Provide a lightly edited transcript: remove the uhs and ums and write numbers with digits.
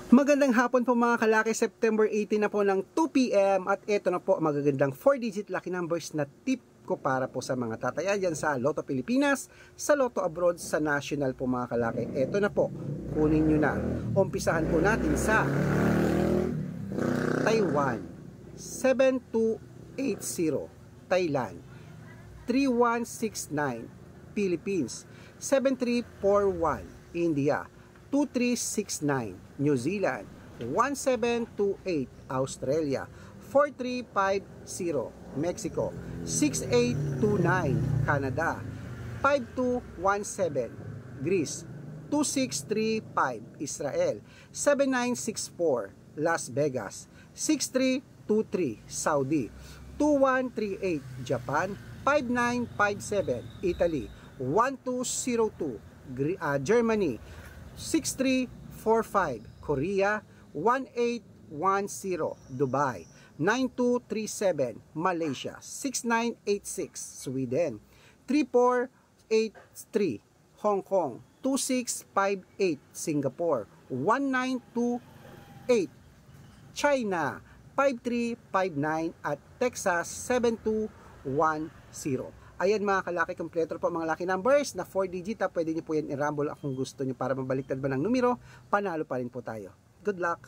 Magandang hapon po mga kalaki, September 18 na po ng 2 PM at ito na po magagandang 4-digit lucky numbers na tip ko para po sa mga tataya dyan sa Lotto Pilipinas, sa Lotto Abroad, sa National po mga kalaki. Ito na po, kunin nyo na. Umpisahan po natin sa Taiwan, 7280, Thailand, 3169, Philippines, 7341, India, 2369, New Zealand, 1728, Australia, 4350, Mexico, 6829, Canada, 5217, Greece, 2635, Israel, 7964, Las Vegas, 6323, Saudi, 2138, Japan, 5957, Italy, 1202, Germany, 6345, Korea, 1810, Dubai, 9237, Malaysia, 6986, Sweden, 3483, Hong Kong, 2658, Singapore, 1928, China, 5359 at Texas 7210. Ayan mga kalaki, kompleto po mga lucky numbers na 4 digit. Pwede nyo po yan i-rumble kung gusto nyo para mabaliktad ba ng numero, panalo pa rin po tayo. Good luck!